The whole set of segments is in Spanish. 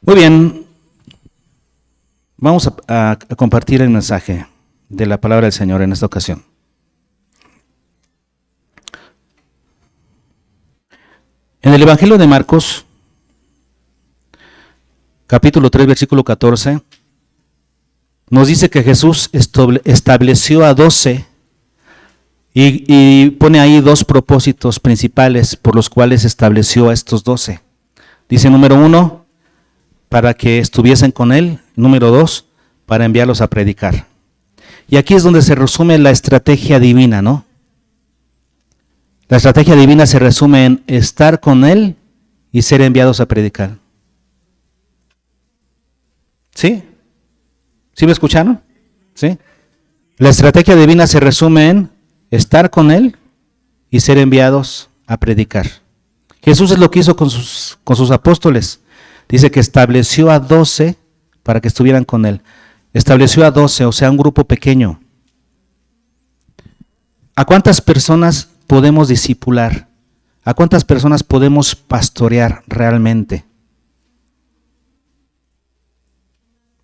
Muy bien, vamos a compartir el mensaje de la palabra del Señor en esta ocasión. En el Evangelio de Marcos, capítulo 3, versículo 14, nos dice que Jesús estableció a 12 y pone ahí dos propósitos principales por los cuales estableció a estos 12. Dice, número 1, para que estuviesen con él. Número 2, para enviarlos a predicar. Y aquí es donde se resume la estrategia divina, ¿no? La estrategia divina se resume en estar con él y ser enviados a predicar. ¿Sí? ¿Sí me escucharon? ¿Sí? La estrategia divina se resume en estar con él y ser enviados a predicar. Jesús es lo que hizo con sus apóstoles. Dice que estableció a 12 para que estuvieran con él. Estableció a 12, o sea, un grupo pequeño. ¿A cuántas personas podemos discipular? ¿A cuántas personas podemos pastorear realmente?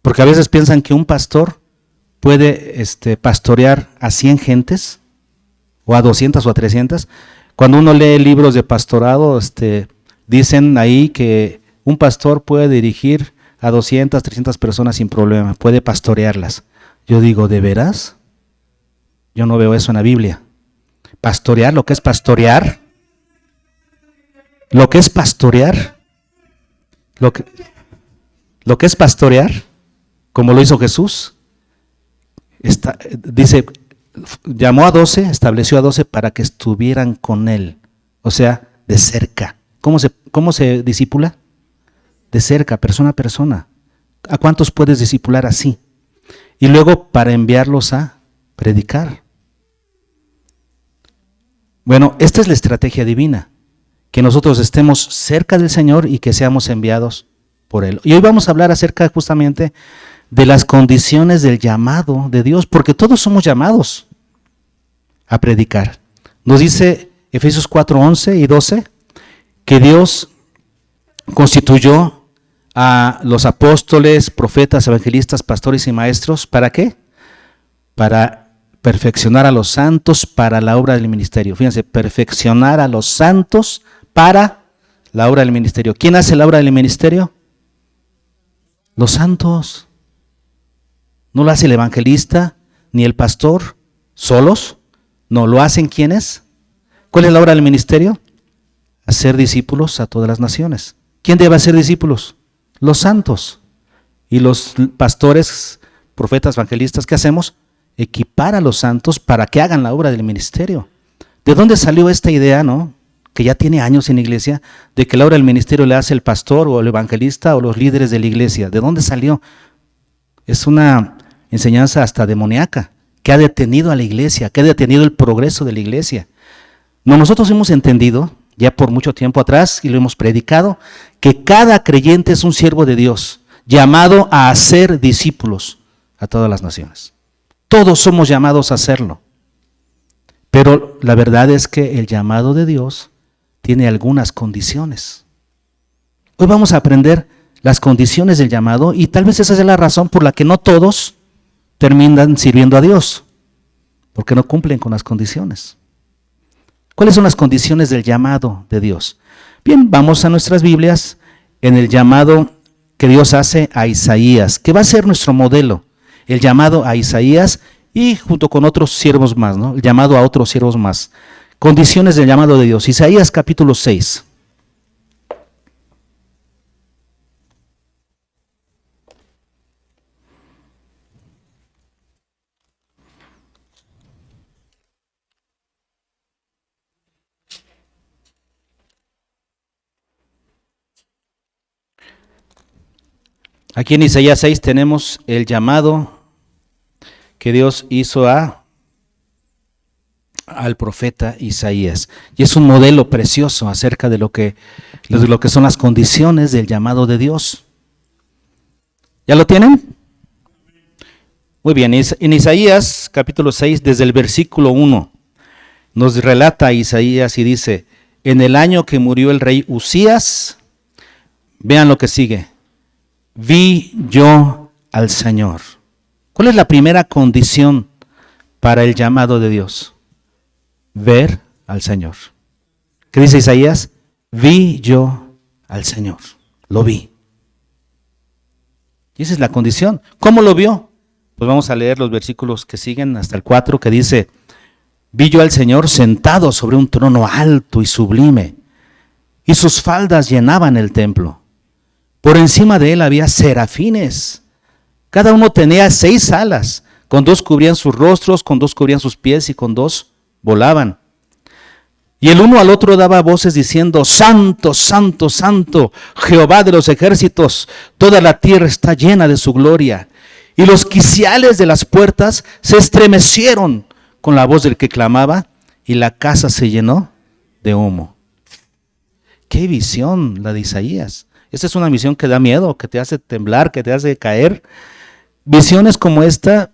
Porque a veces piensan que un pastor puede pastorear a 100 gentes, o a 200 o a 300. Cuando uno lee libros de pastorado, dicen ahí que un pastor puede dirigir a 200, 300 personas sin problema, puede pastorearlas. Yo digo, ¿de veras? Yo no veo eso en la Biblia. Pastorear, lo que es pastorear, lo que es pastorear, lo que es pastorear, como lo hizo Jesús, dice, llamó a 12, estableció a 12 para que estuvieran con él, o sea, de cerca. ¿Cómo se discipula? De cerca, persona a persona. ¿A cuántos puedes discipular así? Y luego para enviarlos a predicar. Bueno, esta es la estrategia divina, que nosotros estemos cerca del Señor y que seamos enviados por Él. Y hoy vamos a hablar acerca justamente de las condiciones del llamado de Dios, porque todos somos llamados a predicar. Nos dice Efesios 4, 11 y 12, que Dios constituyó a los apóstoles, profetas, evangelistas, pastores y maestros. ¿Para qué? Para perfeccionar a los santos para la obra del ministerio. Fíjense, perfeccionar a los santos para la obra del ministerio. ¿Quién hace la obra del ministerio? Los santos. No lo hace el evangelista ni el pastor solos. No, lo hacen ¿quiénes? ¿Cuál es la obra del ministerio? Hacer discípulos a todas las naciones. ¿Quién debe hacer discípulos? Los santos. Y los pastores, profetas, evangelistas, ¿qué hacemos? Equipar a los santos para que hagan la obra del ministerio. ¿De dónde salió esta idea, no? Que ya tiene años en la iglesia, de que la obra del ministerio le hace el pastor o el evangelista o los líderes de la iglesia. ¿De dónde salió? Es una enseñanza hasta demoníaca, que ha detenido a la iglesia, que ha detenido el progreso de la iglesia. No, nosotros hemos entendido ya por mucho tiempo atrás, y lo hemos predicado, que cada creyente es un siervo de Dios, llamado a hacer discípulos a todas las naciones. Todos somos llamados a hacerlo. Pero la verdad es que el llamado de Dios tiene algunas condiciones. Hoy vamos a aprender las condiciones del llamado, y tal vez esa es la razón por la que no todos terminan sirviendo a Dios, porque no cumplen con las condiciones. ¿Cuáles son las condiciones del llamado de Dios? Bien, vamos a nuestras Biblias en el llamado que Dios hace a Isaías, que va a ser nuestro modelo, el llamado a Isaías y junto con otros siervos más, ¿no? El llamado a otros siervos más. Condiciones del llamado de Dios. Isaías capítulo 6. Aquí en Isaías 6 tenemos el llamado que Dios hizo al profeta Isaías. Y es un modelo precioso acerca de lo que son las condiciones del llamado de Dios. ¿Ya lo tienen? Muy bien, en Isaías capítulo 6, desde el versículo 1, nos relata Isaías y dice, en el año que murió el rey Usías, vean lo que sigue, vi yo al Señor. ¿Cuál es la primera condición para el llamado de Dios? Ver al Señor. ¿Qué dice Isaías? Vi yo al Señor. Lo vi. Y esa es la condición. ¿Cómo lo vio? Pues vamos a leer los versículos que siguen hasta el 4, que dice: vi yo al Señor sentado sobre un trono alto y sublime, y sus faldas llenaban el templo. Por encima de él había serafines. Cada uno tenía 6 alas. Con 2 cubrían sus rostros, con 2 cubrían sus pies y con 2 volaban. Y el uno al otro daba voces diciendo: Santo, Santo, Santo, Jehová de los ejércitos, toda la tierra está llena de su gloria. Y los quiciales de las puertas se estremecieron con la voz del que clamaba, y la casa se llenó de humo. ¡Qué visión la de Isaías! Esta es una visión que da miedo, que te hace temblar, que te hace caer. Visiones como esta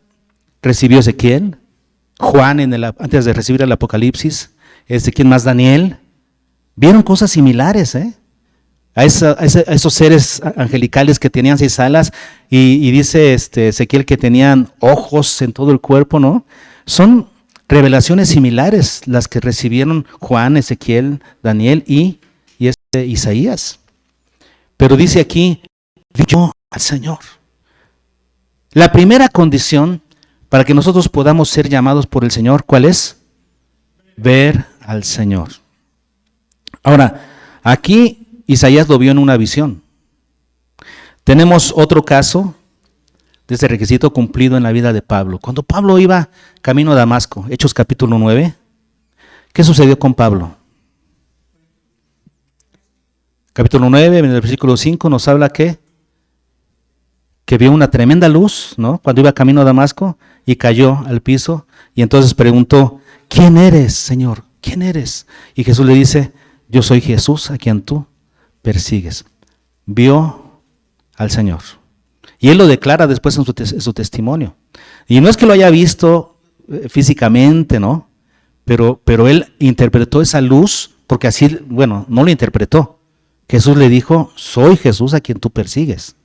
recibió Ezequiel, Juan antes de recibir el Apocalipsis. ¿Quién más? Daniel. Vieron cosas similares, a esos seres angelicales que tenían 6 alas, y dice Ezequiel que tenían ojos en todo el cuerpo, ¿no? Son revelaciones similares las que recibieron Juan, Ezequiel, Daniel y Isaías. Pero dice aquí: vi yo al Señor. La primera condición para que nosotros podamos ser llamados por el Señor, ¿cuál es? Ver al Señor. Ahora, aquí Isaías lo vio en una visión. Tenemos otro caso de este requisito cumplido en la vida de Pablo. Cuando Pablo iba camino a Damasco, Hechos capítulo 9, ¿qué sucedió con Pablo? Capítulo 9, en el versículo 5 nos habla que vio una tremenda luz, ¿no? Cuando iba camino a Damasco, y cayó al piso, y entonces preguntó: ¿quién eres, Señor? ¿Quién eres? Y Jesús le dice: yo soy Jesús a quien tú persigues. Vio al Señor. Y él lo declara después en su testimonio. Y no es que lo haya visto físicamente, ¿no? Pero él interpretó esa luz, porque así, bueno, no lo interpretó. Jesús le dijo: soy Jesús a quien tú persigues.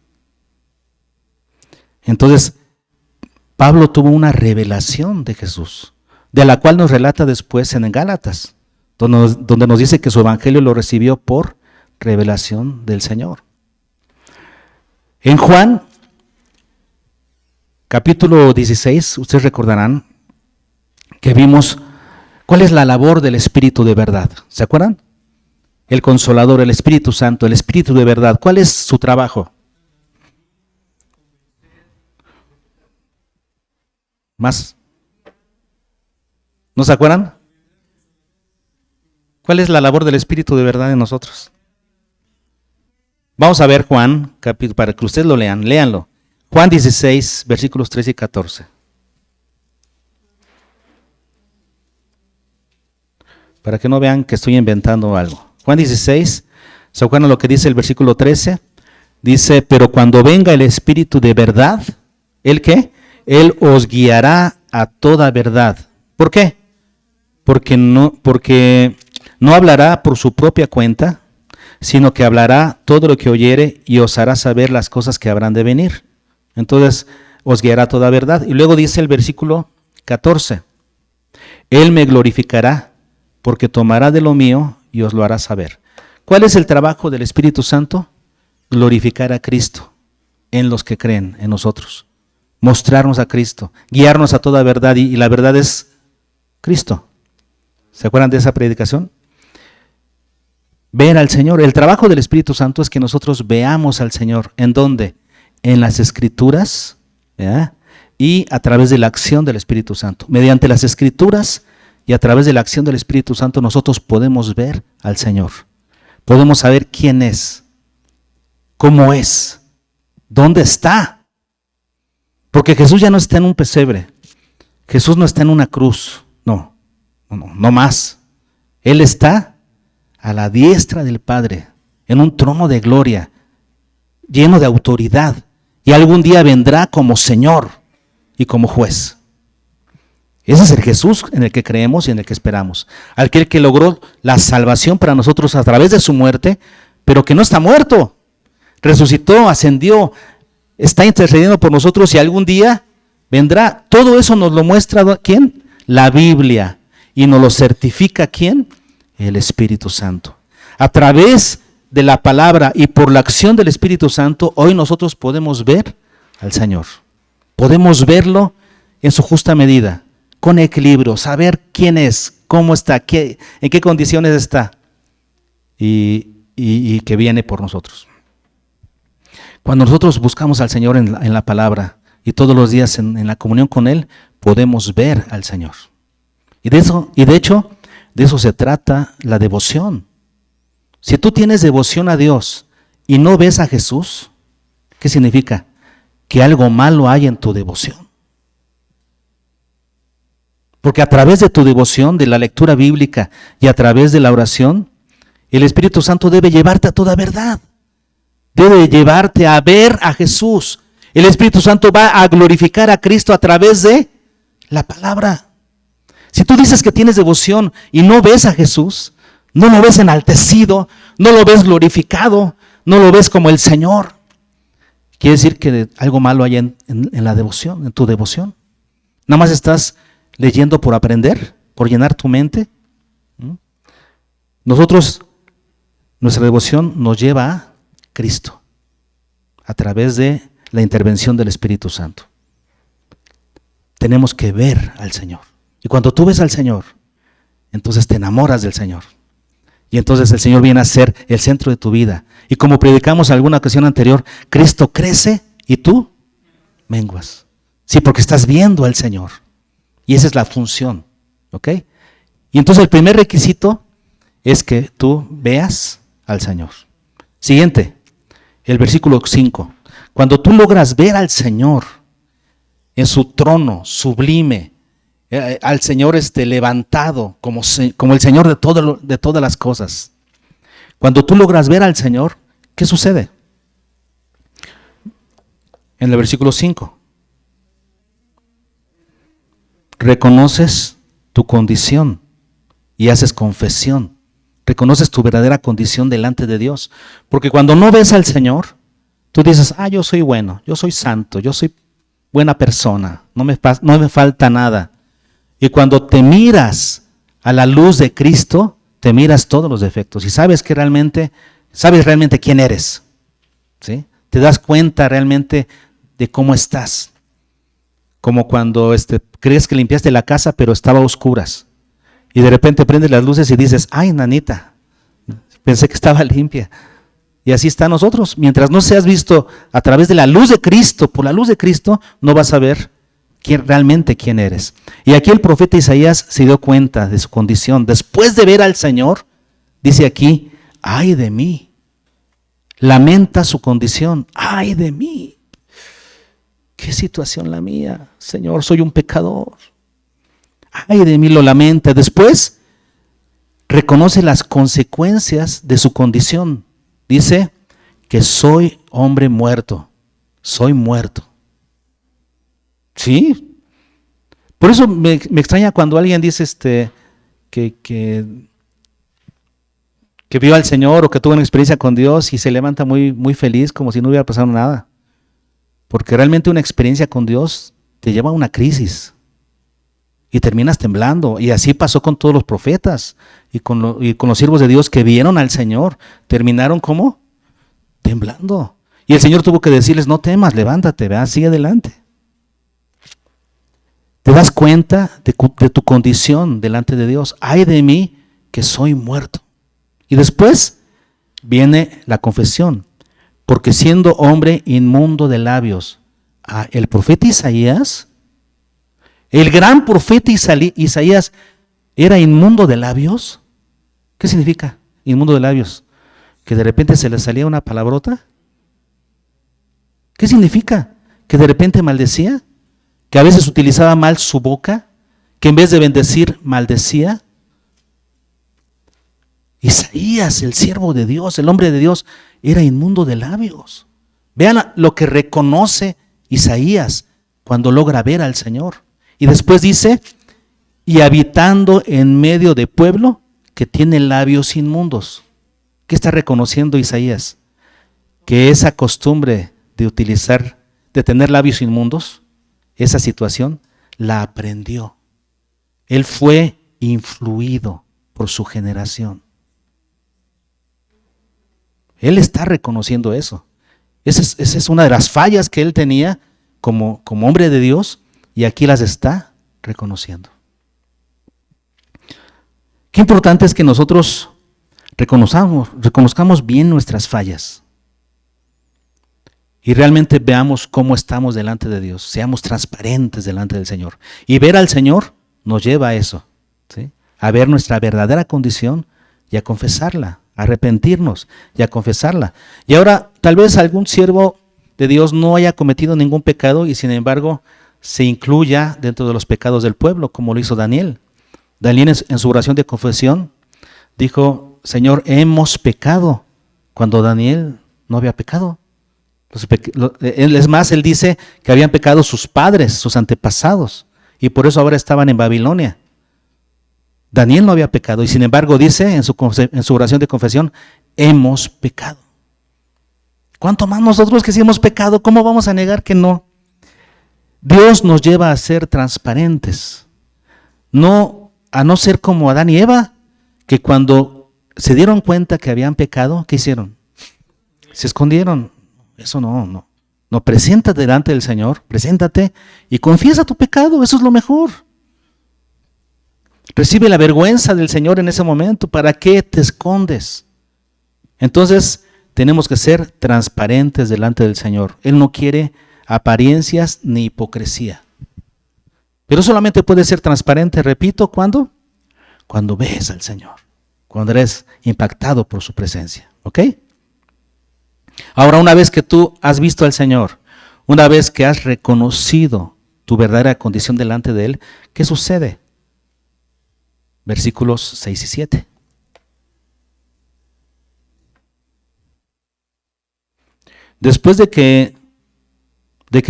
Entonces, Pablo tuvo una revelación de Jesús, de la cual nos relata después en Gálatas, donde nos dice que su evangelio lo recibió por revelación del Señor. En Juan, capítulo 16, ustedes recordarán que vimos cuál es la labor del Espíritu de verdad. ¿Se acuerdan? El Consolador, el Espíritu Santo, el Espíritu de verdad. ¿Cuál es su trabajo? ¿Más? ¿No se acuerdan? ¿Cuál es la labor del Espíritu de verdad en nosotros? Vamos a ver Juan, para que ustedes lo lean, léanlo. Juan 16, versículos 13 y 14. Para que no vean que estoy inventando algo. Juan 16, ¿se acuerdan lo que dice el versículo 13? Dice: pero cuando venga el Espíritu de verdad, ¿el qué? Él os guiará a toda verdad. ¿Por qué? Porque no hablará por su propia cuenta, sino que hablará todo lo que oyere y os hará saber las cosas que habrán de venir. Entonces, os guiará a toda verdad. Y luego dice el versículo 14: Él me glorificará, porque tomará de lo mío y os lo hará saber. ¿Cuál es el trabajo del Espíritu Santo? Glorificar a Cristo en los que creen, en nosotros. Mostrarnos a Cristo, guiarnos a toda verdad, y la verdad es Cristo. ¿Se acuerdan de esa predicación? Ver al Señor. El trabajo del Espíritu Santo es que nosotros veamos al Señor. ¿En dónde? En las Escrituras, ¿verdad? Y a través de la acción del Espíritu Santo. Mediante las Escrituras y a través de la acción del Espíritu Santo nosotros podemos ver al Señor. Podemos saber quién es, cómo es, dónde está. Porque Jesús ya no está en un pesebre. Jesús no está en una cruz. No más. Él está a la diestra del Padre, en un trono de gloria, lleno de autoridad. Y algún día vendrá como Señor y como juez. Ese es el Jesús en el que creemos y en el que esperamos. Aquel que logró la salvación para nosotros a través de su muerte, pero que no está muerto. Resucitó, ascendió, está intercediendo por nosotros y algún día vendrá. Todo eso nos lo muestra ¿quién? La Biblia. Y nos lo certifica ¿quién? El Espíritu Santo. A través de la palabra y por la acción del Espíritu Santo, hoy nosotros podemos ver al Señor. Podemos verlo en su justa medida, con equilibrio, saber quién es, cómo está, en qué condiciones está y que viene por nosotros. Cuando nosotros buscamos al Señor en la palabra y todos los días en la comunión con Él, podemos ver al Señor. Y de hecho, de eso se trata la devoción. Si tú tienes devoción a Dios y no ves a Jesús, ¿qué significa? Que algo malo hay en tu devoción. Porque a través de tu devoción, de la lectura bíblica y a través de la oración, el Espíritu Santo debe llevarte a toda verdad. Debe llevarte a ver a Jesús. El Espíritu Santo va a glorificar a Cristo a través de la palabra. Si tú dices que tienes devoción y no ves a Jesús, no lo ves enaltecido, no lo ves glorificado, no lo ves como el Señor, quiere decir que algo malo hay en la devoción, en tu devoción. Nada más estás leyendo por aprender, por llenar tu mente. Nuestra devoción nos lleva a Cristo a través de la intervención del Espíritu Santo. Tenemos que ver al Señor. Y cuando tú ves al Señor, entonces te enamoras del Señor. Y entonces el Señor viene a ser el centro de tu vida. Y como predicamos en alguna ocasión anterior, Cristo crece y tú menguas. Sí, porque estás viendo al Señor. Y esa es la función. ¿Ok? Y entonces el primer requisito es que tú veas al Señor. Siguiente, el versículo 5. Cuando tú logras ver al Señor en su trono sublime, al Señor levantado como el Señor de todas las cosas. Cuando tú logras ver al Señor, ¿qué sucede? En el versículo 5. Reconoces tu condición y haces confesión. Reconoces tu verdadera condición delante de Dios. Porque cuando no ves al Señor, tú dices, yo soy bueno, yo soy santo, yo soy buena persona, no me falta nada. Y cuando te miras a la luz de Cristo, te miras todos los defectos y sabes realmente quién eres. ¿Sí? Te das cuenta realmente de cómo estás. Como cuando crees que limpiaste la casa pero estaba a oscuras. Y de repente prendes las luces y dices, ay, nanita, pensé que estaba limpia. Y así está nosotros. Mientras no seas visto a través de la luz de Cristo, por la luz de Cristo, no vas a ver realmente quién eres. Y aquí el profeta Isaías se dio cuenta de su condición. Después de ver al Señor, dice aquí, ay de mí. Lamenta su condición, ay de mí. ¿Qué situación la mía? Señor, soy un pecador. Ay de mí, lo lamenta. Después reconoce las consecuencias de su condición. Dice que soy hombre muerto. Soy muerto. Sí. Por eso me extraña cuando alguien dice que vio al Señor o que tuvo una experiencia con Dios y se levanta muy, muy feliz como si no hubiera pasado nada. Porque realmente una experiencia con Dios te lleva a una crisis y terminas temblando. Y así pasó con todos los profetas y con los siervos de Dios que vieron al Señor. Terminaron ¿cómo? Temblando. Y el Señor tuvo que decirles, no temas, levántate, sigue adelante. Te das cuenta de tu condición delante de Dios. Ay de mí que soy muerto. Y después viene la confesión. Porque siendo hombre inmundo de labios, el profeta Isaías, el gran profeta Isaías, ¿era inmundo de labios? ¿Qué significa inmundo de labios? ¿Que de repente se le salía una palabrota? ¿Qué significa? ¿Que de repente maldecía? ¿Que a veces utilizaba mal su boca? ¿Que en vez de bendecir, maldecía? Isaías, el siervo de Dios, el hombre de Dios, era inmundo de labios. Vean lo que reconoce Isaías cuando logra ver al Señor. Y después dice, y habitando en medio de pueblo que tiene labios inmundos. ¿Qué está reconociendo Isaías? Que esa costumbre de utilizar de tener labios inmundos, esa situación, la aprendió. Él fue influido por su generación. Él está reconociendo eso. Esa es una de las fallas que él tenía como hombre de Dios, y aquí las está reconociendo. Qué importante es que nosotros reconozcamos bien nuestras fallas y realmente veamos cómo estamos delante de Dios, seamos transparentes delante del Señor. Y ver al Señor nos lleva a eso, ¿sí? A ver nuestra verdadera condición y a confesarla, a arrepentirnos y a confesarla. Y ahora, tal vez algún siervo de Dios no haya cometido ningún pecado y sin embargo se incluya dentro de los pecados del pueblo, como lo hizo Daniel. Daniel en su oración de confesión dijo: Señor, hemos pecado, cuando Daniel no había pecado. Es más, él dice que habían pecado sus padres, sus antepasados, y por eso ahora estaban en Babilonia. Daniel no había pecado y sin embargo dice en su oración de confesión: hemos pecado. ¿Cuánto más nosotros que sí hemos pecado? ¿Cómo vamos a negar que no? Dios nos lleva a ser transparentes, a no ser como Adán y Eva, que cuando se dieron cuenta que habían pecado, ¿qué hicieron? Se escondieron. Eso no. No, preséntate delante del Señor, preséntate y confiesa tu pecado, eso es lo mejor. Recibe la vergüenza del Señor en ese momento. ¿Para qué te escondes? Entonces, tenemos que ser transparentes delante del Señor. Él no quiere apariencias ni hipocresía. Pero solamente puede ser transparente, repito, ¿cuándo? Cuando ves al Señor, cuando eres impactado por su presencia, ¿ok? Ahora, una vez que tú has visto al Señor, una vez que has reconocido tu verdadera condición delante de Él, ¿qué sucede? Versículos 6 y 7. Después de que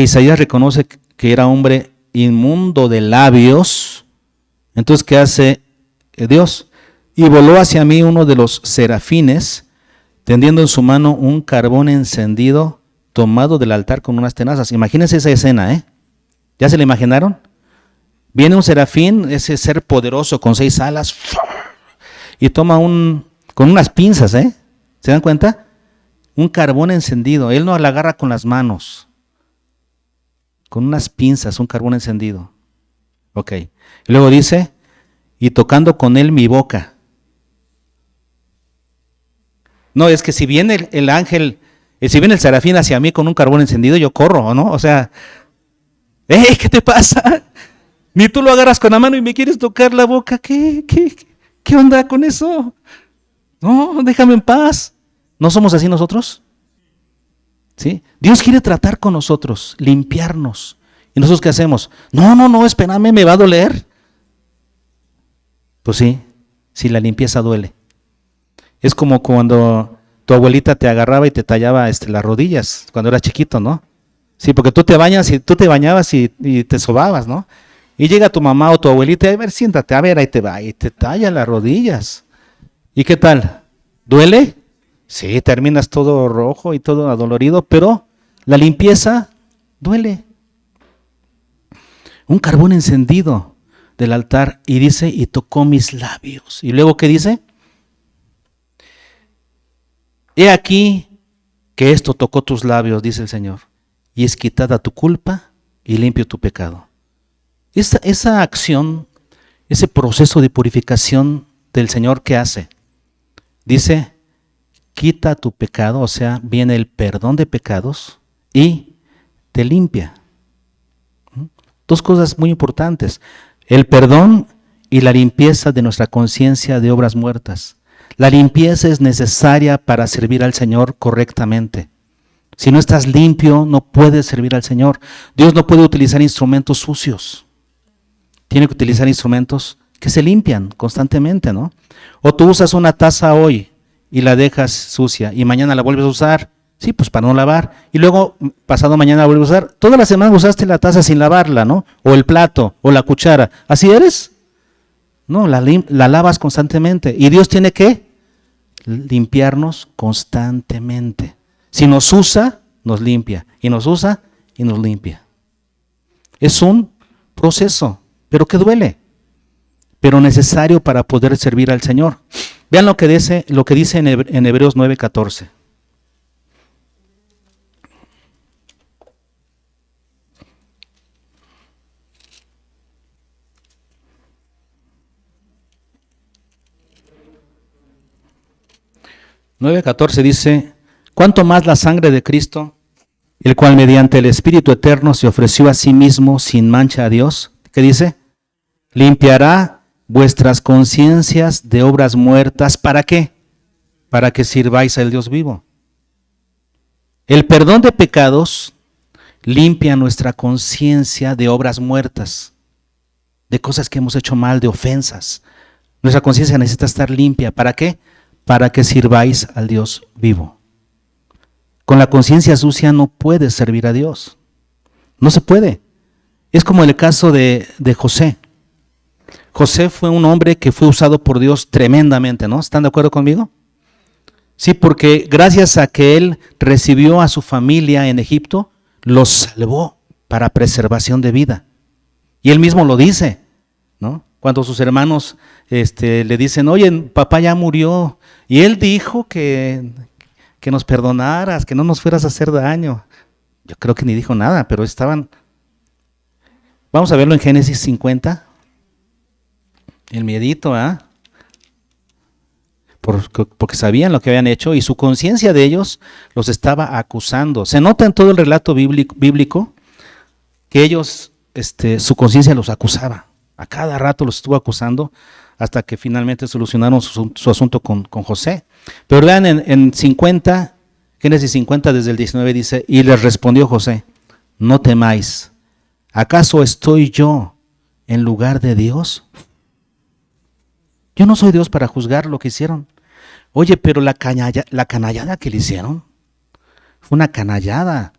Isaías reconoce que era hombre inmundo de labios, entonces ¿qué hace Dios? Y voló hacia mí uno de los serafines, tendiendo en su mano un carbón encendido tomado del altar con unas tenazas. Imagínense esa escena, ¿eh? ¿Ya se la imaginaron? Viene un serafín, ese ser poderoso con 6 alas, y toma con unas pinzas, ¿eh? ¿Se dan cuenta? Un carbón encendido. Él no la agarra con las manos, con unas pinzas, un carbón encendido. Ok. Y luego dice, y tocando con él mi boca. No, es que si viene el ángel, si viene el serafín hacia mí con un carbón encendido, yo corro, ¿no? O sea, ¿qué te pasa? Ni tú lo agarras con la mano y me quieres tocar la boca. ¿Qué onda con eso? No, déjame en paz. ¿No somos así nosotros? ¿Sí? Dios quiere tratar con nosotros, limpiarnos. ¿Y nosotros qué hacemos? No, espérame, me va a doler. Pues sí, la limpieza duele. Es como cuando tu abuelita te agarraba y te tallaba las rodillas cuando eras chiquito, ¿no? Sí, porque tú te bañabas y te sobabas, ¿no? Y llega tu mamá o tu abuelita, a ver, siéntate, a ver, ahí te va, y te talla las rodillas. ¿Y qué tal? ¿Duele? Sí, terminas todo rojo y todo adolorido, pero la limpieza duele. Un carbón encendido del altar, y dice, y tocó mis labios. ¿Y luego qué dice? He aquí que esto tocó tus labios, dice el Señor, y es quitada tu culpa y limpio tu pecado. Esa acción, ese proceso de purificación del Señor, ¿qué hace? Dice, quita tu pecado, o sea, viene el perdón de pecados y te limpia. Dos cosas muy importantes: el perdón y la limpieza de nuestra conciencia de obras muertas. La limpieza es necesaria para servir al Señor correctamente. Si no estás limpio, no puedes servir al Señor. Dios no puede utilizar instrumentos sucios. Tiene que utilizar instrumentos que se limpian constantemente, ¿no? O tú usas una taza hoy y la dejas sucia y mañana la vuelves a usar, sí, pues para no lavar, y luego pasado mañana la vuelves a usar. Toda la semana usaste la taza sin lavarla, ¿no? O el plato, o la cuchara. ¿Así eres? No, la lavas constantemente. Y Dios tiene que limpiarnos constantemente. Si nos usa, nos limpia. Y nos usa y nos limpia. Es un proceso, pero que duele, pero necesario para poder servir al Señor. Vean lo que dice en Hebreos 9:14. Dice: ¿cuánto más la sangre de Cristo, el cual mediante el Espíritu Eterno se ofreció a sí mismo sin mancha a Dios? ¿Qué dice? Limpiará vuestras conciencias de obras muertas. ¿Para qué? Para que sirváis al Dios vivo. El perdón de pecados limpia nuestra conciencia de obras muertas, de cosas que hemos hecho mal, de ofensas. Nuestra conciencia necesita estar limpia. ¿Para qué? Para que sirváis al Dios vivo. Con la conciencia sucia no puedes servir a Dios. No se puede. Es como el caso de José. José fue un hombre que fue usado por Dios tremendamente, ¿no? ¿Están de acuerdo conmigo? Sí, porque gracias a que él recibió a su familia en Egipto, los salvó para preservación de vida. Y él mismo lo dice, ¿no? Cuando sus hermanos le dicen: oye, papá ya murió. Y él dijo que nos perdonaras, que no nos fueras a hacer daño. Yo creo que ni dijo nada, pero estaban. Vamos a verlo en Génesis 50. El miedito, ¿ah? Porque sabían lo que habían hecho y su conciencia de ellos los estaba acusando. Se nota en todo el relato bíblico que ellos, su conciencia los acusaba. A cada rato los estuvo acusando hasta que finalmente solucionaron su asunto con José. Pero vean en Génesis 50 desde el 19 dice: y les respondió José: no temáis, ¿acaso estoy yo en lugar de Dios? Yo no soy Dios para juzgar lo que hicieron. Oye, pero la canallada que le hicieron fue una canallada.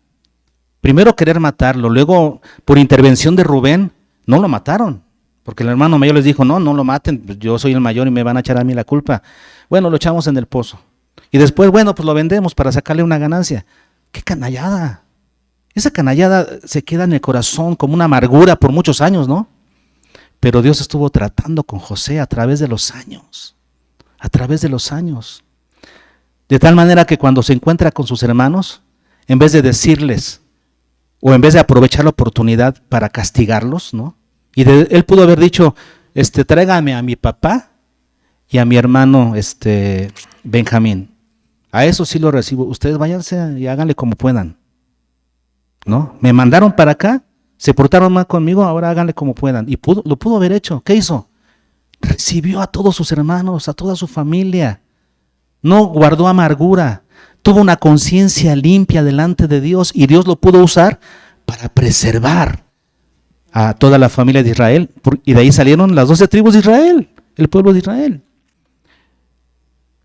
Primero querer matarlo, luego por intervención de Rubén no lo mataron. Porque el hermano mayor les dijo: no lo maten, yo soy el mayor y me van a echar a mí la culpa. Bueno, lo echamos en el pozo. Y después, bueno, pues lo vendemos para sacarle una ganancia. ¡Qué canallada! Esa canallada se queda en el corazón como una amargura por muchos años, ¿no? Pero Dios estuvo tratando con José a través de los años. A través de los años. De tal manera que cuando se encuentra con sus hermanos, en vez de decirles, o en vez de aprovechar la oportunidad para castigarlos, ¿no? Él pudo haber dicho: tráigame a mi papá y a mi hermano Benjamín. A eso sí lo recibo. Ustedes váyanse y háganle como puedan, ¿no? Me mandaron para acá, se portaron mal conmigo, ahora háganle como puedan. Y lo pudo haber hecho. ¿Qué hizo? Recibió a todos sus hermanos, a toda su familia. No guardó amargura. Tuvo una conciencia limpia delante de Dios y Dios lo pudo usar para preservar a toda la familia de Israel, y de ahí salieron las 12 tribus de Israel, el pueblo de Israel.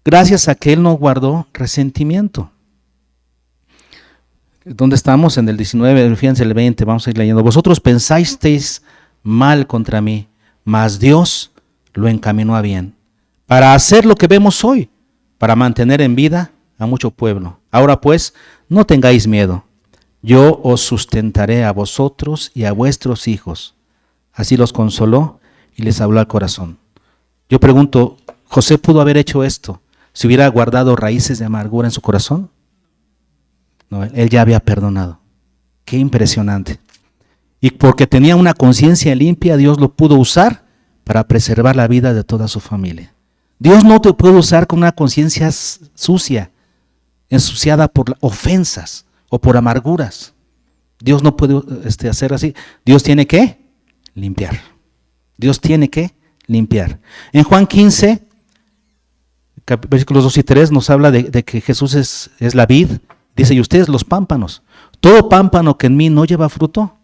Gracias a que él no guardó resentimiento. ¿Dónde estamos? En el 19, fíjense el 20, vamos a ir leyendo. Vosotros pensasteis mal contra mí, mas Dios lo encaminó a bien, para hacer lo que vemos hoy, para mantener en vida a mucho pueblo. Ahora pues, no tengáis miedo. Yo os sustentaré a vosotros y a vuestros hijos. Así los consoló y les habló al corazón. Yo pregunto, ¿José pudo haber hecho esto si hubiera guardado raíces de amargura en su corazón? No, él ya había perdonado. Qué impresionante. Y porque tenía una conciencia limpia, Dios lo pudo usar para preservar la vida de toda su familia. Dios no te puede usar con una conciencia sucia, ensuciada por ofensas o por amarguras. Dios no puede hacer así. Dios tiene que limpiar. Dios tiene que limpiar. En Juan 15, versículos 2 y 3 nos habla de que Jesús es la vid. Dice: y ustedes los pámpanos. Todo pámpano que en mí no lleva fruto,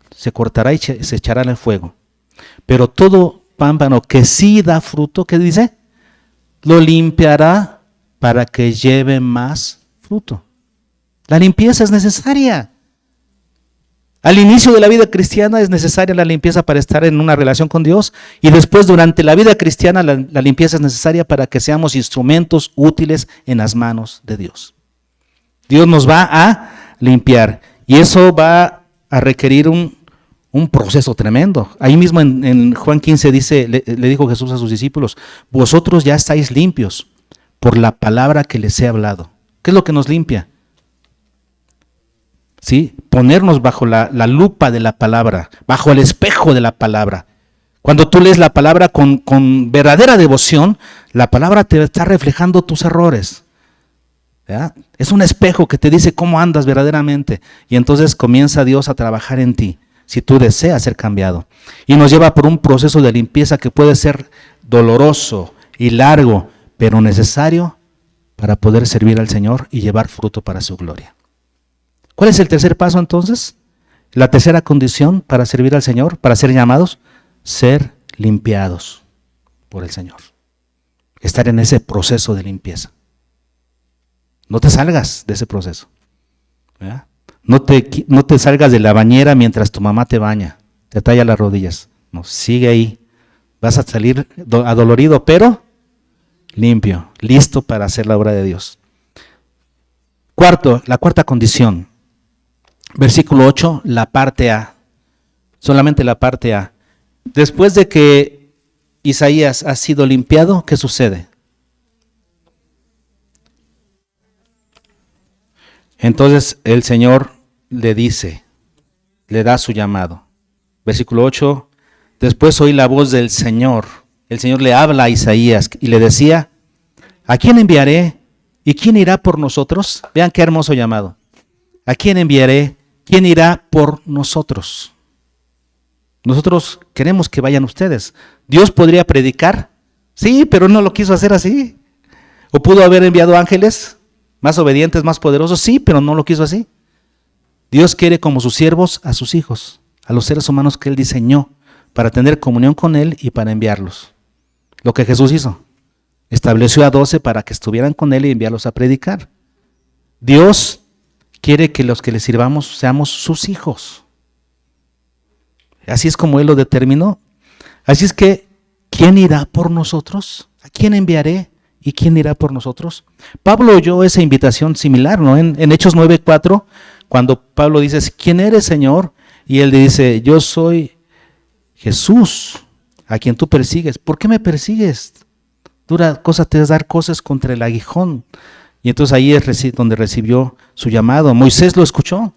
se cortará y se echará en el fuego. Pero todo pámpano que sí da fruto, ¿qué dice? Lo limpiará para que lleve más fruto. La limpieza es necesaria. Al inicio de la vida cristiana es necesaria la limpieza para estar en una relación con Dios, y después durante la vida cristiana la limpieza es necesaria para que seamos instrumentos útiles en las manos de Dios. Dios nos va a limpiar. Y eso va a requerir un proceso tremendo. Ahí mismo en Juan 15 dice, le dijo Jesús a sus discípulos, vosotros ya estáis limpios por la palabra que les he hablado. ¿Qué es lo que nos limpia? ¿Sí? Ponernos bajo la lupa de la palabra, bajo el espejo de la palabra. Cuando tú lees la palabra con verdadera devoción, la palabra te está reflejando tus errores. ¿Verdad? Es un espejo que te dice cómo andas verdaderamente. Y entonces comienza Dios a trabajar en ti, si tú deseas ser cambiado. Y nos lleva por un proceso de limpieza que puede ser doloroso y largo, pero necesario para poder servir al Señor y llevar fruto para su gloria. ¿Cuál es el tercer paso entonces? La tercera condición para servir al Señor, para ser llamados, ser limpiados por el Señor. Estar en ese proceso de limpieza. No te salgas de ese proceso. ¿Verdad? No te salgas de la bañera mientras tu mamá te baña, te talla las rodillas. No, sigue ahí. Vas a salir adolorido, pero limpio, listo para hacer la obra de Dios. La cuarta condición. Versículo 8, la parte A. Solamente la parte A. Después de que Isaías ha sido limpiado, ¿qué sucede? Entonces el Señor le dice, le da su llamado. Versículo 8, después oí la voz del Señor. El Señor le habla a Isaías y le decía, ¿a quién enviaré? ¿Y quién irá por nosotros? Vean qué hermoso llamado. ¿A quién enviaré? ¿Quién irá por nosotros? Nosotros queremos que vayan ustedes. ¿Dios podría predicar? Sí, pero no lo quiso hacer así. ¿O pudo haber enviado ángeles más obedientes, más poderosos? Sí, pero no lo quiso así. Dios quiere como sus siervos a sus hijos, a los seres humanos que Él diseñó para tener comunión con Él y para enviarlos. Lo que Jesús hizo. Estableció a 12 para que estuvieran con Él y enviarlos a predicar. Dios quiere que los que le sirvamos seamos sus hijos. Así es como Él lo determinó. Así es que, ¿quién irá por nosotros? ¿A quién enviaré? ¿Y quién irá por nosotros? Pablo oyó esa invitación similar, ¿no? En Hechos 9:4, cuando Pablo dice, ¿quién eres, Señor? Y él le dice, yo soy Jesús, a quien tú persigues. ¿Por qué me persigues? Dura cosa te es dar cosas contra el aguijón. Y entonces ahí es donde recibió su llamado. Moisés lo escuchó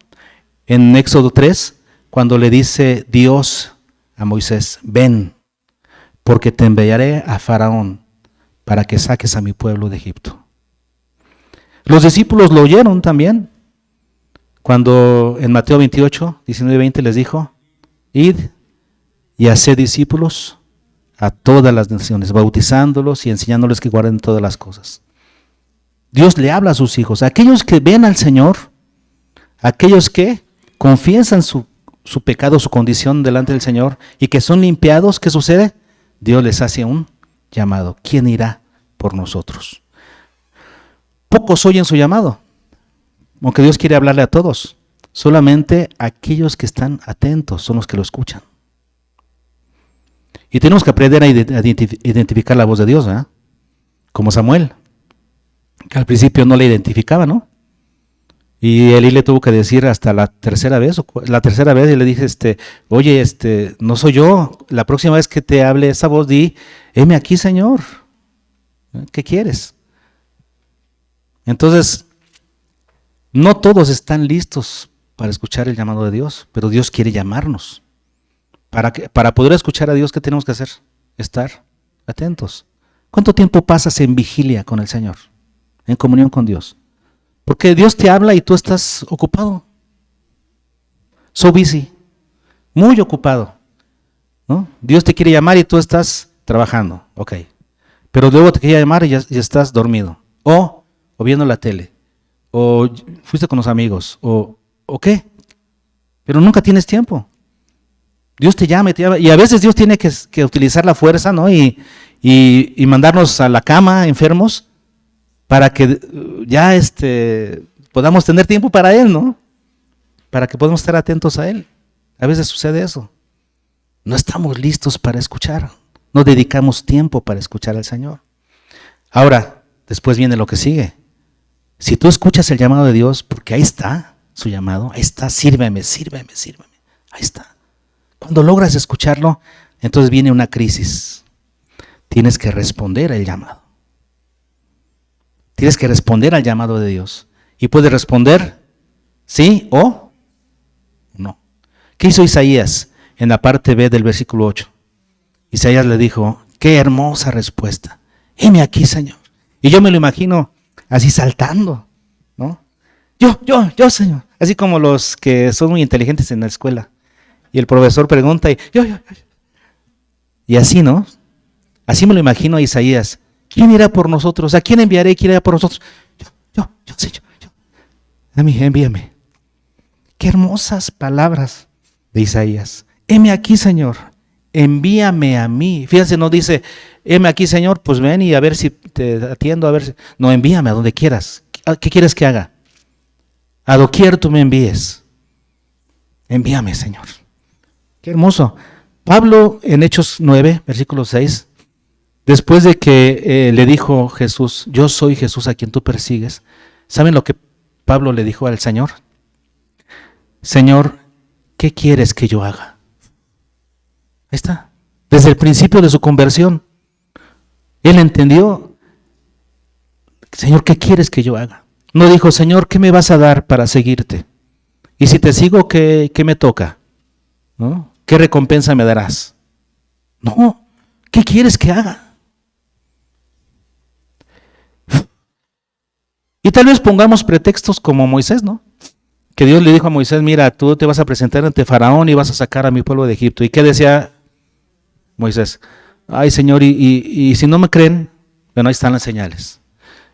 en Éxodo 3, cuando le dice Dios a Moisés, ven, porque te enviaré a Faraón para que saques a mi pueblo de Egipto. Los discípulos lo oyeron también, cuando en Mateo 28, 19-20 les dijo, id y haced discípulos a todas las naciones, bautizándolos y enseñándoles que guarden todas las cosas. Dios le habla a sus hijos, a aquellos que ven al Señor, aquellos que confiesan su pecado, su condición delante del Señor y que son limpiados. ¿Qué sucede? Dios les hace un llamado. ¿Quién irá por nosotros? Pocos oyen su llamado, aunque Dios quiere hablarle a todos. Solamente aquellos que están atentos son los que lo escuchan. Y tenemos que aprender a identificar la voz de Dios, ¿verdad? Como Samuel, que al principio no le identificaba, ¿no? Y Elí le tuvo que decir hasta la tercera vez y le dije, oye, no soy yo, la próxima vez que te hable esa voz, di, heme aquí, Señor, ¿qué quieres? Entonces, no todos están listos para escuchar el llamado de Dios, pero Dios quiere llamarnos. Para poder escuchar a Dios, ¿qué tenemos que hacer? Estar atentos. ¿Cuánto tiempo pasas en vigilia con el Señor? En comunión con Dios. Porque Dios te habla y tú estás ocupado. So busy. Muy ocupado, ¿no? Dios te quiere llamar y tú estás trabajando. Ok. Pero luego te quiere llamar y ya estás dormido. O viendo la tele. O fuiste con los amigos. O qué. Pero nunca tienes tiempo. Dios te llama y te llama. Y a veces Dios tiene que utilizar la fuerza, ¿no? Y mandarnos a la cama enfermos para que ya podamos tener tiempo para Él, ¿no? Para que podamos estar atentos a Él. A veces sucede eso. No estamos listos para escuchar. No dedicamos tiempo para escuchar al Señor. Ahora, después viene lo que sigue. Si tú escuchas el llamado de Dios, porque ahí está, su llamado? Ahí está, sírveme, sírveme, sírveme. Ahí está. Cuando logras escucharlo, entonces viene una crisis. Tienes que responder al llamado. Tienes que responder al llamado de Dios. Y puedes responder sí o no. ¿Qué hizo Isaías en la parte B del versículo 8? Isaías le dijo, qué hermosa respuesta. Heme aquí, Señor. Y yo me lo imagino así saltando, ¿no? Yo, Señor. Así como los que son muy inteligentes en la escuela. Y el profesor pregunta y yo. Y así, ¿no? Así me lo imagino a Isaías. ¿Quién irá por nosotros? ¿A quién enviaré? ¿Quién irá por nosotros? Yo, Señor, yo. A mí, envíame. Qué hermosas palabras de Isaías. Heme aquí, Señor. Envíame a mí. Fíjense, no dice, heme aquí, Señor, pues ven y a ver si te atiendo, a ver si... No, envíame a donde quieras. ¿Qué quieres que haga? A doquier tú me envíes. Envíame, Señor. Qué hermoso. Pablo en Hechos 9, versículo 6, después de que le dijo Jesús, yo soy Jesús a quien tú persigues, ¿saben lo que Pablo le dijo al Señor? Señor, ¿qué quieres que yo haga? Ahí está. Desde el principio de su conversión, él entendió, Señor, ¿qué quieres que yo haga? No dijo, Señor, ¿qué me vas a dar para seguirte? Y si te sigo, ¿qué me toca? ¿No? ¿Qué recompensa me darás? No, ¿qué quieres que haga? Y tal vez pongamos pretextos como Moisés, ¿no? Que Dios le dijo a Moisés, mira, tú te vas a presentar ante Faraón y vas a sacar a mi pueblo de Egipto. ¿Y qué decía Moisés? Ay, Señor, y si no me creen, bueno, ahí están las señales.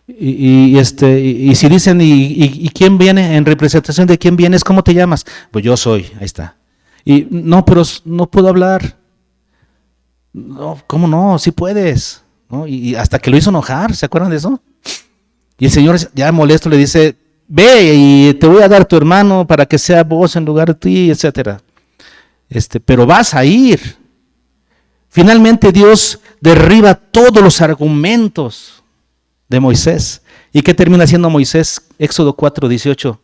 Y si dicen, ¿y quién viene? En representación de quién vienes, ¿cómo te llamas? Pues yo soy, ahí está. Y no, pero no puedo hablar. No, ¿cómo no? Sí puedes, ¿no? Y hasta que lo hizo enojar, ¿se acuerdan de eso? Y el Señor ya molesto le dice, ve y te voy a dar tu hermano para que sea vos en lugar de ti, etcétera. Pero vas a ir. Finalmente Dios derriba todos los argumentos de Moisés. ¿Y qué termina haciendo Moisés? Éxodo 4:18.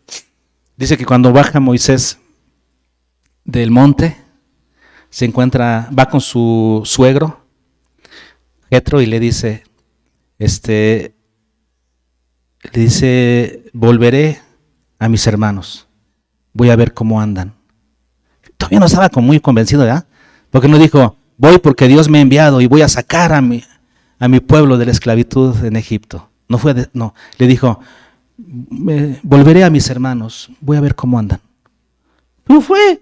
Dice que cuando baja Moisés del monte, va con su suegro, Jetro, y le dice, volveré a mis hermanos, voy a ver cómo andan. Todavía no estaba muy convencido, ¿verdad? Porque no dijo, voy porque Dios me ha enviado y voy a sacar a mi pueblo de la esclavitud en Egipto. No, le dijo, volveré a mis hermanos, voy a ver cómo andan. Pero fue.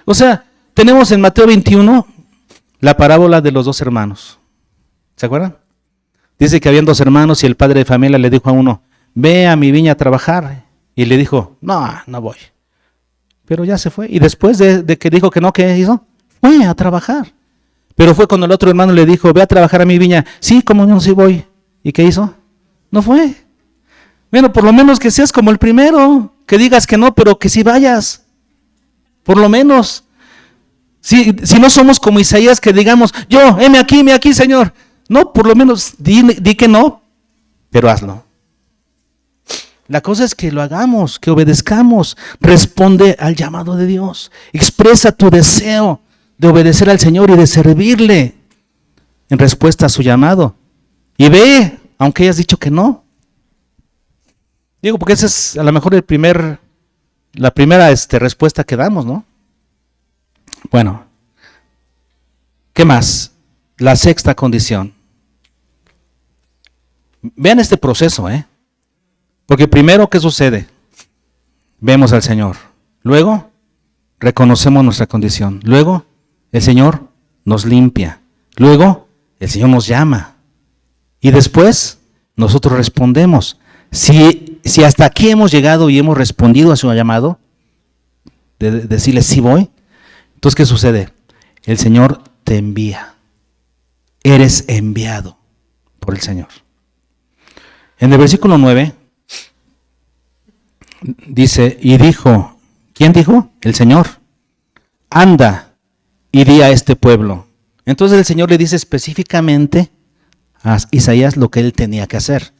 O sea, tenemos en Mateo 21 la parábola de los dos hermanos. ¿Se acuerdan? Dice que habían dos hermanos y el padre de familia le dijo a uno, ve a mi viña a trabajar. Y le dijo, no voy. Pero ya se fue. Y después de que dijo que no, ¿qué hizo? Fue a trabajar. Pero fue cuando el otro hermano le dijo, ve a trabajar a mi viña. Sí, como no, sí voy. ¿Y qué hizo? No fue. Bueno, por lo menos que seas como el primero. Que digas que no, pero que sí vayas. Por lo menos. Si no somos como Isaías, que digamos, heme aquí, Señor. No, por lo menos di que no, pero hazlo. La cosa es que lo hagamos, que obedezcamos. Responde al llamado de Dios. Expresa tu deseo de obedecer al Señor y de servirle en respuesta a su llamado. Y ve, aunque hayas dicho que no. Digo, porque esa es a lo mejor la primera respuesta que damos, ¿no? Bueno, ¿qué más? La sexta condición. Vean este proceso, Porque primero, ¿qué sucede? Vemos al Señor. Luego, reconocemos nuestra condición. Luego, el Señor nos limpia. Luego, el Señor nos llama. Y después, nosotros respondemos. Si hasta aquí hemos llegado y hemos respondido a su llamado, de decirle sí voy, entonces ¿qué sucede? El Señor te envía. Eres enviado por el Señor. En el versículo 9 dice, y dijo, ¿quién dijo? El Señor. Anda y di a este pueblo. Entonces el Señor le dice específicamente a Isaías lo que él tenía que hacer.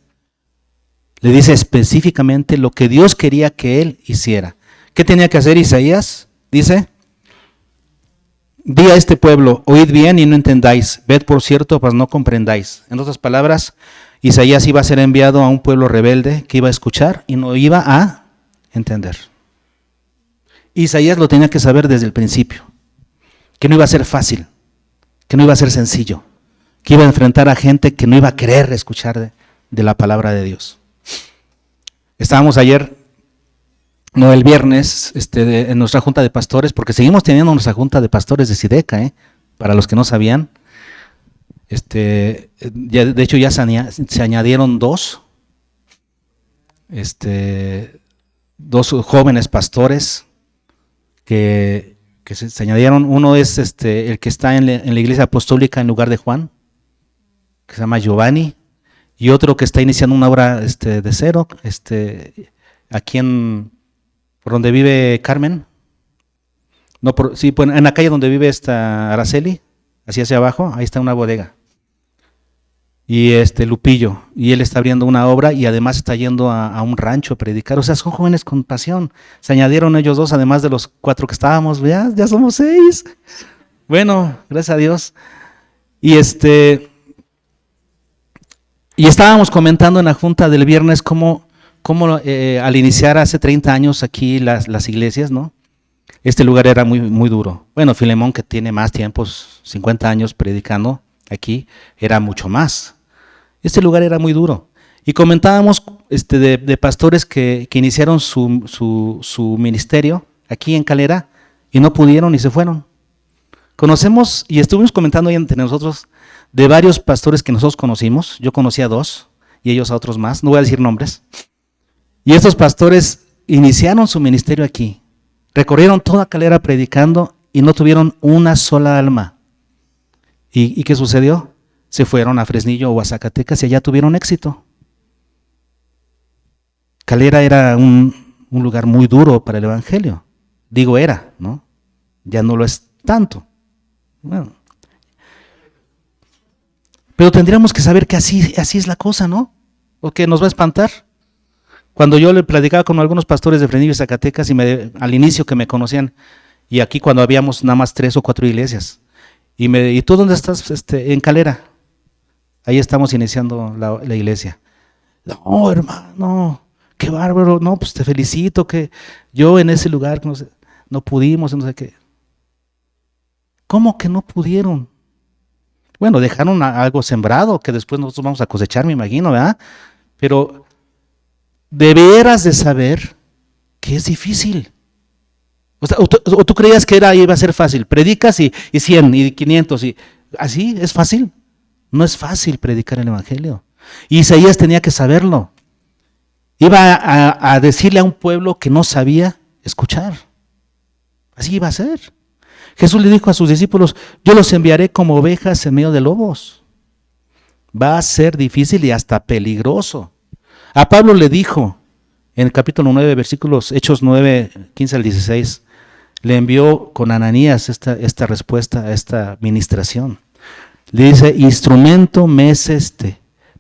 Le dice específicamente lo que Dios quería que él hiciera. ¿Qué tenía que hacer Isaías? Dice, di a este pueblo, oíd bien y no entendáis, ved por cierto, pues no comprendáis. En otras palabras, Isaías iba a ser enviado a un pueblo rebelde que iba a escuchar y no iba a entender. Isaías lo tenía que saber desde el principio, que no iba a ser fácil, que no iba a ser sencillo, que iba a enfrentar a gente que no iba a querer escuchar de la palabra de Dios. Estábamos ayer, no el viernes, en nuestra junta de pastores, porque seguimos teniendo nuestra junta de pastores de Sideca, para los que no sabían. De hecho ya se añadieron dos jóvenes pastores que se añadieron. Uno es el que está en la iglesia apostólica en lugar de Juan, que se llama Giovanni, y otro que está iniciando una obra de cero, aquí por donde vive Carmen, en la calle donde vive esta Araceli, hacia abajo, ahí está una bodega. Y Lupillo, y él está abriendo una obra y además está yendo a un rancho a predicar. O sea, son jóvenes con pasión. Se añadieron ellos dos, además de los 4 que estábamos, ya somos 6. Bueno, gracias a Dios. Y estábamos comentando en la junta del viernes cómo al iniciar hace 30 años aquí las iglesias, ¿no? Este lugar era muy, muy duro. Bueno, Filemón, que tiene más tiempos, 50 años predicando aquí, era mucho más. Este lugar era muy duro. Y comentábamos de pastores que iniciaron su ministerio aquí en Calera y no pudieron y se fueron. Conocemos y estuvimos comentando ahí entre nosotros de varios pastores que nosotros conocimos. Yo conocí a 2 y ellos a otros más, no voy a decir nombres. Y estos pastores iniciaron su ministerio aquí. Recorrieron toda Calera predicando y no tuvieron una sola alma. ¿Y qué sucedió? Se fueron a Fresnillo o a Zacatecas y allá tuvieron éxito. Calera era un lugar muy duro para el evangelio. Digo era, ¿no? Ya no lo es tanto. Bueno. Pero tendríamos que saber que así es la cosa, ¿no? ¿O que nos va a espantar? Cuando yo le platicaba con algunos pastores de Fresnillo y Zacatecas al inicio que me conocían, y aquí cuando habíamos nada más 3 o 4 iglesias, ¿y tú dónde estás? En Calera. Ahí estamos iniciando la iglesia. No, hermano, qué bárbaro. No, pues te felicito que yo en ese lugar no pudimos, no sé qué. ¿Cómo que no pudieron? Bueno, dejaron algo sembrado que después nosotros vamos a cosechar, me imagino, ¿verdad? Pero deberás de saber que es difícil. O sea, ¿o tú creías que iba a ser fácil? Predicas y 100 y 500 y así es fácil. No es fácil predicar el evangelio. Y Isaías tenía que saberlo. Iba a decirle a un pueblo que no sabía escuchar. Así iba a ser. Jesús le dijo a sus discípulos, yo los enviaré como ovejas en medio de lobos. Va a ser difícil y hasta peligroso. A Pablo le dijo en el capítulo 9, versículos Hechos 9, 15 al 16, le envió con Ananías esta respuesta a esta ministración. Le dice, instrumento me es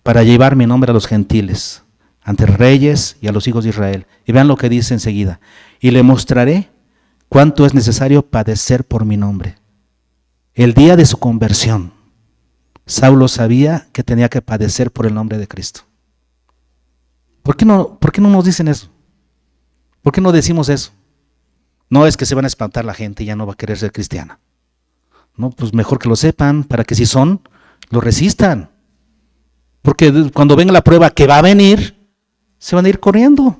para llevar mi nombre a los gentiles, ante reyes y a los hijos de Israel. Y vean lo que dice enseguida. Y le mostraré cuánto es necesario padecer por mi nombre. El día de su conversión, Saulo sabía que tenía que padecer por el nombre de Cristo. ¿Por qué no nos dicen eso? ¿Por qué no decimos eso? No es que se van a espantar la gente y ya no va a querer ser cristiana. No, pues mejor que lo sepan, para que si son, lo resistan. Porque cuando venga la prueba que va a venir, se van a ir corriendo.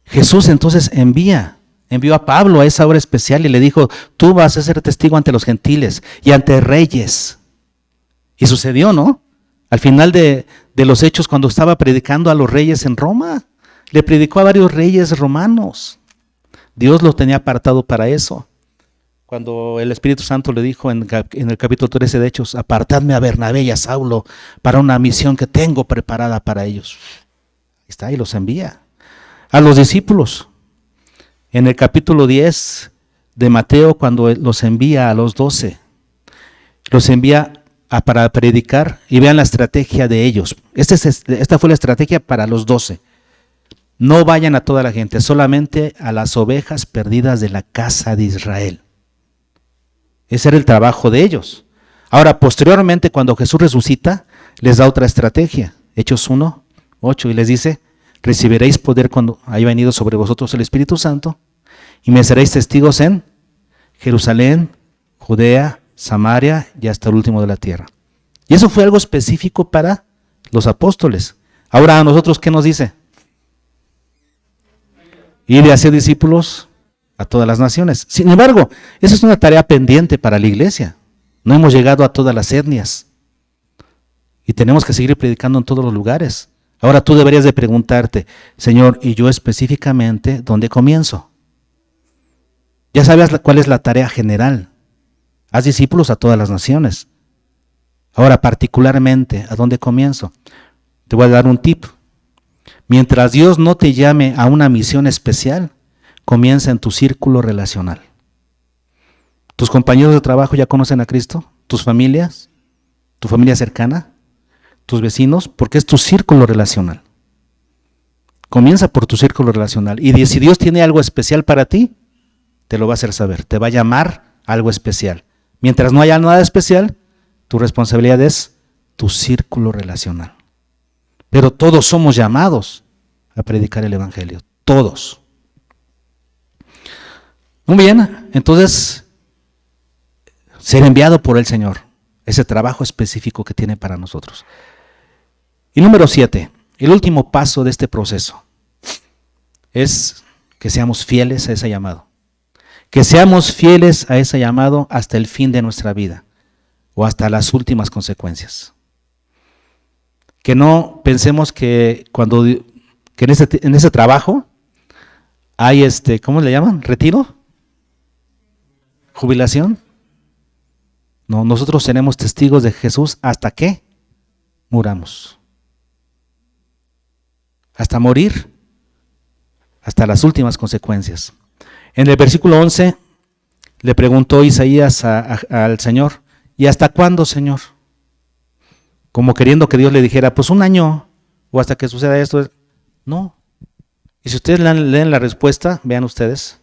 Jesús entonces envió a Pablo a esa hora especial y le dijo, tú vas a ser testigo ante los gentiles y ante reyes. Y sucedió, ¿no? Al final de los hechos, cuando estaba predicando a los reyes en Roma, le predicó a varios reyes romanos. Dios los tenía apartado para eso. Cuando el Espíritu Santo le dijo en el capítulo 13 de Hechos, apartadme a Bernabé y a Saulo para una misión que tengo preparada para ellos. Ahí está, y los envía. A los discípulos, en el capítulo 10 de Mateo, cuando los envía a los 12, los envía para predicar y vean la estrategia de ellos. Esta fue la estrategia para los 12. No vayan a toda la gente, solamente a las ovejas perdidas de la casa de Israel. Ese era el trabajo de ellos. Ahora, posteriormente, cuando Jesús resucita, les da otra estrategia. Hechos 1:8, y les dice: recibiréis poder cuando haya venido sobre vosotros el Espíritu Santo, y me seréis testigos en Jerusalén, Judea, Samaria y hasta el último de la tierra. Y eso fue algo específico para los apóstoles. Ahora a nosotros, ¿qué nos dice? Ir y hacer discípulos a todas las naciones. Sin embargo, esa es una tarea pendiente para la iglesia. No hemos llegado a todas las etnias. Y tenemos que seguir predicando en todos los lugares. Ahora tú deberías de preguntarte: Señor, ¿y yo específicamente dónde comienzo? Ya sabes cuál es la tarea general. Haz discípulos a todas las naciones. Ahora, particularmente, ¿a dónde comienzo? Te voy a dar un tip. Mientras Dios no te llame a una misión especial, comienza en tu círculo relacional. ¿Tus compañeros de trabajo ya conocen a Cristo? ¿Tus familias? ¿Tu familia cercana? ¿Tus vecinos? Porque es tu círculo relacional. Comienza por tu círculo relacional. Y si Dios tiene algo especial para ti, te lo va a hacer saber. Te va a llamar a algo especial. Mientras no haya nada especial, tu responsabilidad es tu círculo relacional. Pero todos somos llamados a predicar el Evangelio. Todos. Muy bien, entonces, ser enviado por el Señor. Ese trabajo específico que tiene para nosotros. Y número 7, el último paso de este proceso es que seamos fieles a ese llamado. Que seamos fieles a ese llamado hasta el fin de nuestra vida o hasta las últimas consecuencias. Que no pensemos que en ese trabajo hay ¿cómo le llaman? ¿Retiro? ¿Jubilación? No, nosotros seremos testigos de Jesús hasta que muramos. Hasta morir, hasta las últimas consecuencias. En el versículo 11 le preguntó Isaías al Señor: ¿y hasta cuándo, Señor? Como queriendo que Dios le dijera: pues un año, o hasta que suceda esto. No. Y si ustedes leen la respuesta, vean ustedes.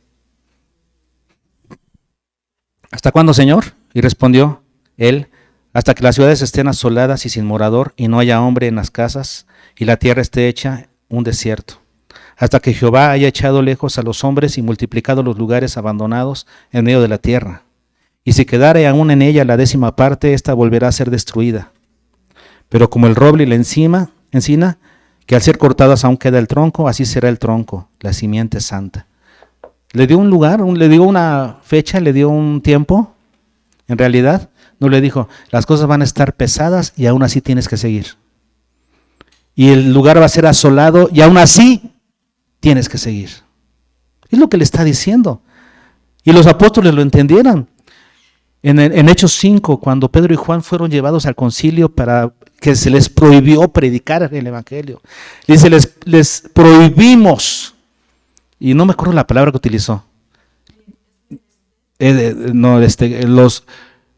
¿Hasta cuándo, Señor? Y respondió él: hasta que las ciudades estén asoladas y sin morador, y no haya hombre en las casas, y la tierra esté hecha un desierto. Hasta que Jehová haya echado lejos a los hombres y multiplicado los lugares abandonados en medio de la tierra. Y si quedare aún en ella la 10ª parte, ésta volverá a ser destruida. Pero como el roble y la encina, que al ser cortadas aún queda el tronco, así será el tronco, la simiente santa. Le dio un lugar, le dio una fecha, le dio un tiempo. En realidad, no le dijo: las cosas van a estar pesadas y aún así tienes que seguir. Y el lugar va a ser asolado y aún así tienes que seguir. Es lo que le está diciendo. Y los apóstoles lo entendieron. En Hechos 5, cuando Pedro y Juan fueron llevados al concilio para que se les prohibió predicar el Evangelio. Dice: les prohibimos. Y no me acuerdo la palabra que utilizó.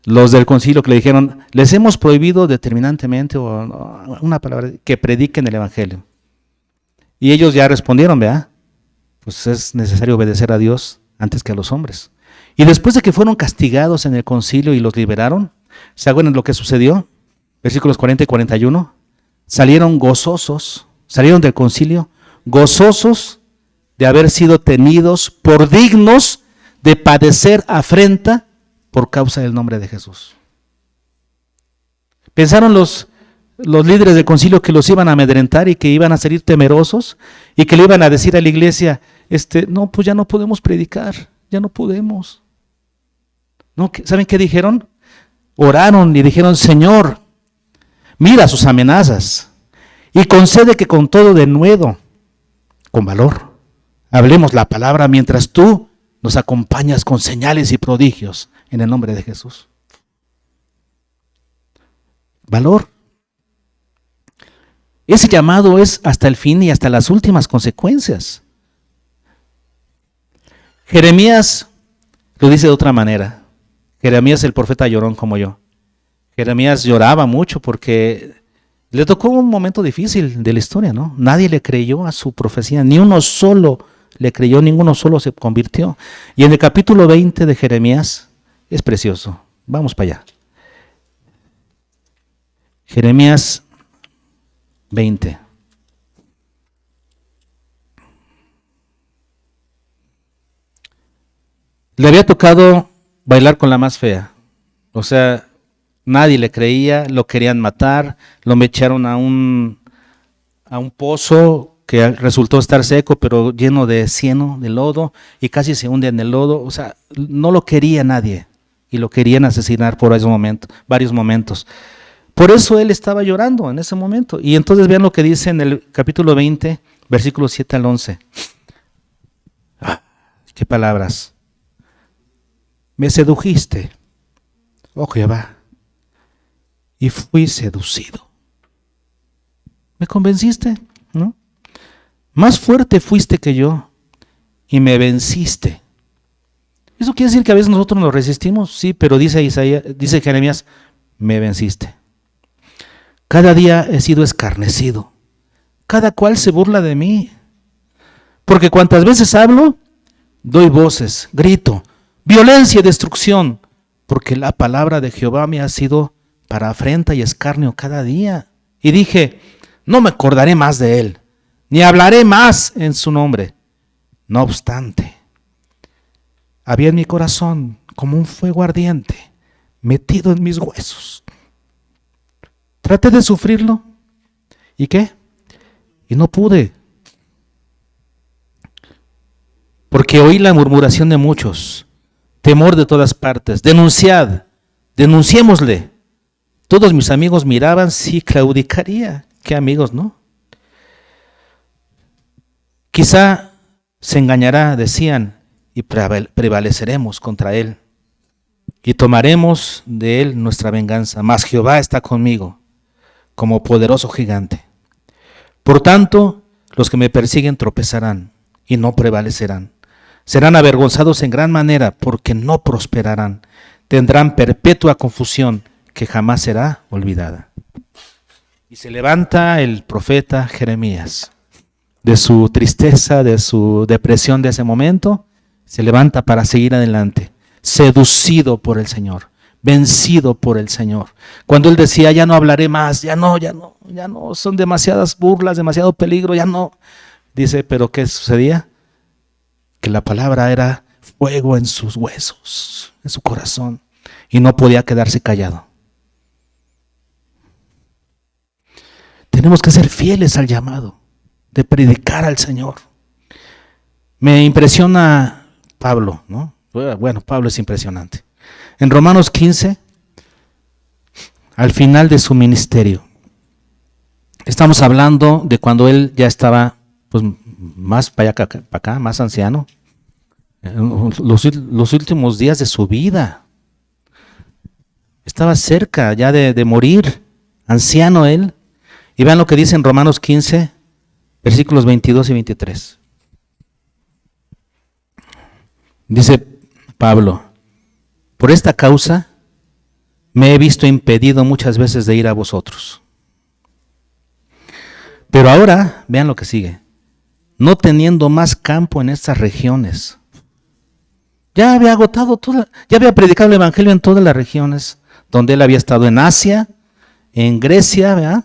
Los del concilio que le dijeron: les hemos prohibido determinantemente, o una palabra, que prediquen el Evangelio. Y ellos ya respondieron: ¿verdad? Pues es necesario obedecer a Dios antes que a los hombres. Y después de que fueron castigados en el concilio y los liberaron, ¿saben lo que sucedió? Versículos 40 y 41. Salieron gozosos, salieron del concilio gozosos de haber sido tenidos por dignos de padecer afrenta por causa del nombre de Jesús. Pensaron los líderes del concilio que los iban a amedrentar y que iban a salir temerosos y que le iban a decir a la iglesia: no, pues ya no podemos predicar, ya no podemos. No, ¿saben qué dijeron? Oraron y dijeron: Señor, mira sus amenazas y concede que con todo denuedo, con valor, hablemos la palabra mientras tú nos acompañas con señales y prodigios en el nombre de Jesús. Valor. Ese llamado es hasta el fin y hasta las últimas consecuencias. Jeremías lo dice de otra manera. Jeremías, el profeta llorón como yo. Jeremías lloraba mucho porque le tocó un momento difícil de la historia, ¿no? Nadie le creyó a su profecía, ni uno solo le creyó, ninguno solo se convirtió. Y en el capítulo 20 de Jeremías es precioso. Vamos para allá. Jeremías 20. Le había tocado bailar con la más fea. O sea, nadie le creía, lo querían matar, lo echaron a un pozo que resultó estar seco, pero lleno de cieno, de lodo, y casi se hunde en el lodo. O sea, no lo quería nadie y lo querían asesinar por esos momentos, varios momentos. Por eso él estaba llorando en ese momento. Y entonces vean lo que dice en el capítulo 20, versículos 7 al 11. ¿Qué palabras? Me sedujiste, oh Jehová, y fui seducido. Me convenciste, ¿no? Más fuerte fuiste que yo y me venciste. Eso quiere decir que a veces nosotros nos resistimos, sí, pero dice Jeremías, me venciste. Cada día he sido escarnecido. Cada cual se burla de mí. Porque cuantas veces hablo, doy voces, grito, violencia y destrucción. Porque la palabra de Jehová me ha sido para afrenta y escarnio cada día. Y dije, no me acordaré más de él, ni hablaré más en su nombre. No obstante, había en mi corazón como un fuego ardiente, metido en mis huesos. Traté de sufrirlo. ¿Y qué? Y no pude. Porque oí la murmuración de muchos, temor de todas partes. Denunciad, denunciémosle. Todos mis amigos miraban si claudicaría. ¿Qué amigos, no? Quizá se engañará, decían, y prevaleceremos contra él. Y tomaremos de él nuestra venganza. Mas Jehová está conmigo, como poderoso gigante. Por tanto, los que me persiguen tropezarán y no prevalecerán. Serán avergonzados en gran manera porque no prosperarán. Tendrán perpetua confusión que jamás será olvidada. Y se levanta el profeta Jeremías de su tristeza, de su depresión de ese momento, se levanta para seguir adelante, seducido por el Señor, vencido por el Señor. Cuando él decía, ya no hablaré más, ya no, son demasiadas burlas, demasiado peligro, ya no. Dice, pero ¿qué sucedía? Que la palabra era fuego en sus huesos, en su corazón, y no podía quedarse callado. Tenemos que ser fieles al llamado de predicar al Señor. Me impresiona Pablo, ¿no? Bueno, Pablo es impresionante. En Romanos 15, al final de su ministerio, estamos hablando de cuando él ya estaba pues, más para acá, más anciano, los últimos días de su vida. Estaba cerca ya de morir, anciano él. Y vean lo que dice en Romanos 15, versículos 22 y 23. Dice Pablo, por esta causa me he visto impedido muchas veces de ir a vosotros. Pero ahora, vean lo que sigue, no teniendo más campo en estas regiones. Ya había agotado ya había predicado el evangelio en todas las regiones, donde él había estado en Asia, en Grecia, ¿verdad?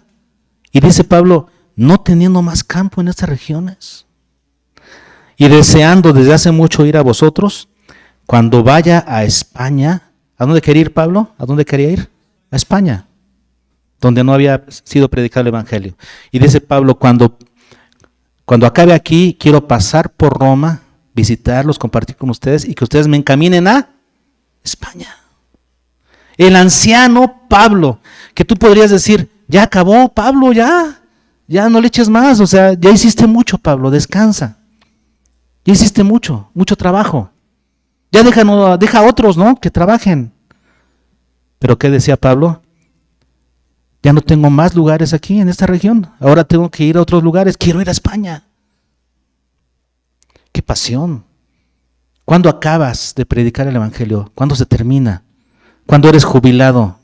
Y dice Pablo, no teniendo más campo en estas regiones. Y deseando desde hace mucho ir a vosotros, cuando vaya a España. ¿A dónde quería ir Pablo? ¿A dónde quería ir? A España, donde no había sido predicado el evangelio. Y dice Pablo, cuando acabe aquí, quiero pasar por Roma, visitarlos, compartir con ustedes y que ustedes me encaminen a España. El anciano Pablo, que tú podrías decir, ya acabó Pablo, ya no le eches más, o sea, ya hiciste mucho Pablo, descansa. Ya hiciste mucho trabajo. Ya deja a otros, ¿no? Que trabajen. Pero ¿qué decía Pablo? Ya no tengo más lugares aquí en esta región. Ahora tengo que ir a otros lugares. Quiero ir a España. ¡Qué pasión! ¿Cuándo acabas de predicar el evangelio? ¿Cuándo se termina? ¿Cuándo eres jubilado?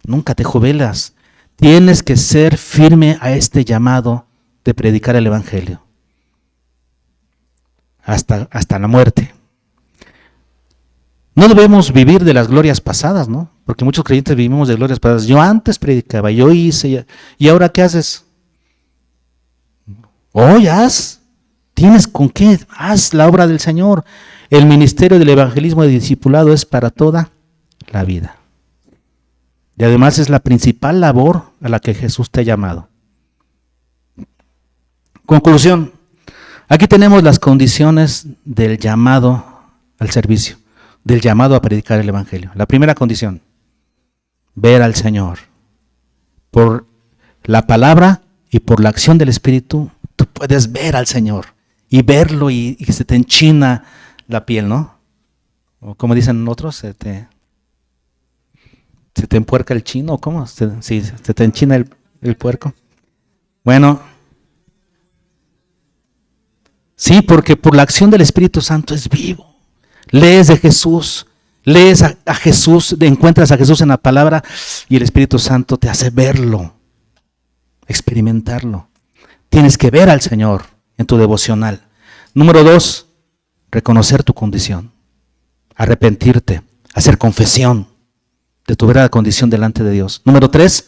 nunca te jubilas. Tienes que ser firme a este llamado de predicar el evangelio. Hasta la muerte. No debemos vivir de las glorias pasadas, ¿no? Porque muchos creyentes vivimos de glorias pasadas. Yo antes predicaba, yo hice, ¿y ahora qué haces? Hoy tienes con qué, haz la obra del Señor. El ministerio del evangelismo y discipulado es para toda la vida. Y además es la principal labor a la que Jesús te ha llamado. Conclusión. Aquí tenemos las condiciones del llamado al servicio, del llamado a predicar el evangelio. La primera condición, ver al Señor. Por la palabra y por la acción del Espíritu, tú puedes ver al Señor y verlo y se te enchina la piel, ¿no? O como dicen otros, se te empuerca el chino, ¿o cómo? Sí, se te enchina el puerco. Bueno, sí, porque por la acción del Espíritu Santo es vivo. Lees de Jesús, lees a Jesús, encuentras a Jesús en la palabra y el Espíritu Santo te hace verlo, experimentarlo. Tienes que ver al Señor en tu devocional. Número 2, reconocer tu condición, arrepentirte, hacer confesión de tu verdadera condición delante de Dios. Número 3,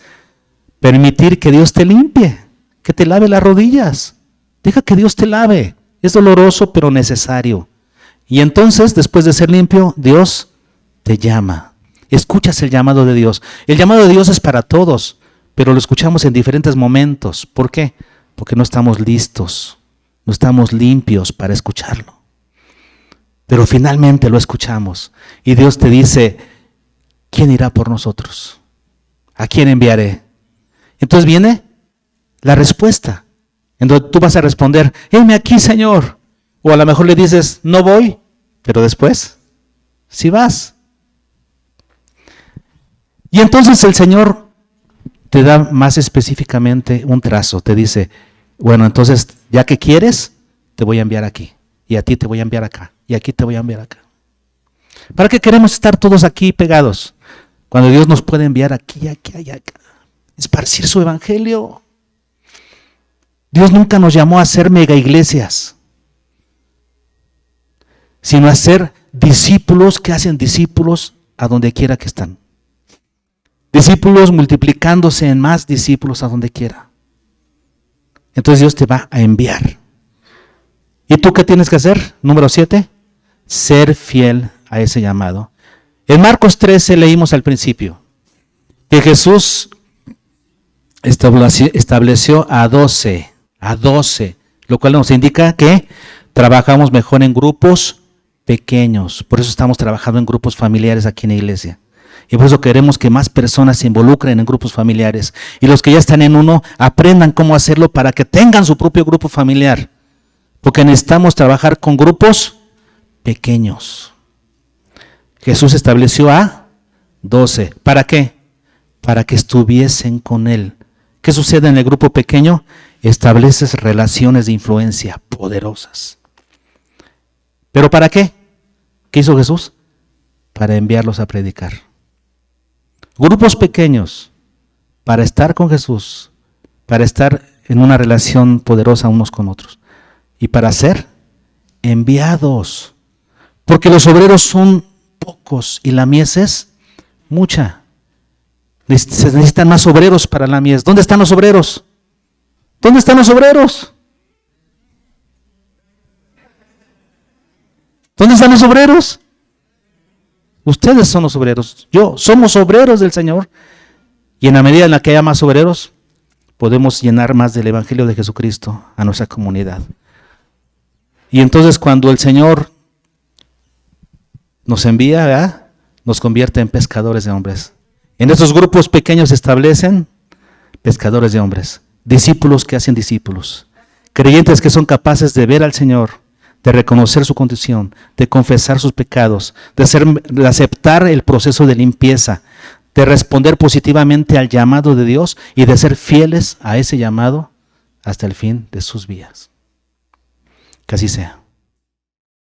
permitir que Dios te limpie, que te lave las rodillas. Deja que Dios te lave. Es doloroso, pero necesario. Y entonces, después de ser limpio, Dios te llama. Escuchas el llamado de Dios. El llamado de Dios es para todos, pero lo escuchamos en diferentes momentos. ¿Por qué? Porque no estamos listos, no estamos limpios para escucharlo. Pero finalmente lo escuchamos. Y Dios te dice, ¿quién irá por nosotros? ¿A quién enviaré? Entonces viene la respuesta. Entonces tú vas a responder, heme aquí, Señor. O a lo mejor le dices, no voy, pero después, sí vas. Y entonces el Señor te da más específicamente un trazo. Te dice, bueno, entonces, ya que quieres, te voy a enviar aquí. Y a ti te voy a enviar acá. Y aquí te voy a enviar acá. ¿Para qué queremos estar todos aquí pegados? Cuando Dios nos puede enviar aquí, aquí, allá, acá. Esparcir su evangelio. Dios nunca nos llamó a ser mega iglesias, sino a ser discípulos que hacen discípulos a donde quiera que están. Discípulos multiplicándose en más discípulos a donde quiera. Entonces Dios te va a enviar. ¿Y tú qué tienes que hacer? Número 7, ser fiel a ese llamado. En Marcos 13 leímos al principio que Jesús estableció a 12, lo cual nos indica que trabajamos mejor en grupos pequeños. Por eso estamos trabajando en grupos familiares aquí en la iglesia. Y por eso queremos que más personas se involucren en grupos familiares. Y los que ya están en uno, aprendan cómo hacerlo para que tengan su propio grupo familiar. Porque necesitamos trabajar con grupos pequeños. Jesús estableció a 12. ¿Para qué? Para que estuviesen con Él. ¿Qué sucede en el grupo pequeño? Estableces relaciones de influencia poderosas. ¿Pero para qué? ¿Qué hizo Jesús? Para enviarlos a predicar. Grupos pequeños, para estar con Jesús, para estar en una relación poderosa unos con otros y para ser enviados. Porque los obreros son pocos y la mies es mucha. Se necesitan más obreros para la mies. ¿Dónde están los obreros? ¿Dónde están los obreros? ¿Dónde están los obreros? Ustedes son los obreros. Somos obreros del Señor. Y en la medida en la que haya más obreros, podemos llenar más del Evangelio de Jesucristo a nuestra comunidad. Y entonces cuando el Señor nos envía, ¿verdad?, nos convierte en pescadores de hombres. En estos grupos pequeños se establecen pescadores de hombres, discípulos que hacen discípulos, creyentes que son capaces de ver al Señor, de reconocer su condición, de confesar sus pecados, de aceptar el proceso de limpieza, de responder positivamente al llamado de Dios y de ser fieles a ese llamado hasta el fin de sus vidas. Que así sea.